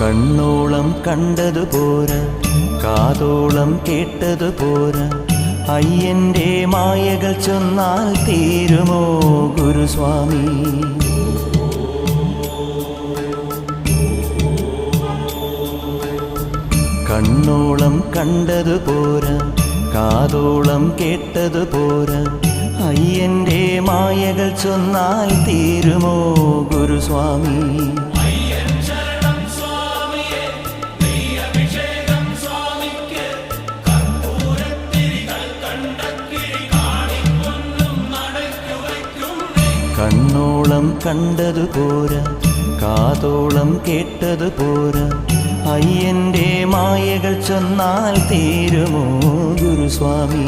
കണ്ണോളം കണ്ടതു പോരാ, കാതോളം കേട്ടതു പോരാ, അയ്യന്റെ മായകൾ ചൊന്നാൽ തീരുമോ ഗുരുസ്വാമി? കണ്ണോളം കണ്ടതു പോരാ, കാതോളം കേട്ടതു പോരാ, അയ്യന്റെ മായകൾ ചൊന്നാൽ തീരുമോ ഗുരുസ്വാമി? കണ്ണോളം കണ്ടതു പോരാ, കാതോളം കേട്ടതു പോരാ, അയ്യന്റെ മായകൾ ചൊന്നാൽ തീരുമോ ഗുരുസ്വാമി?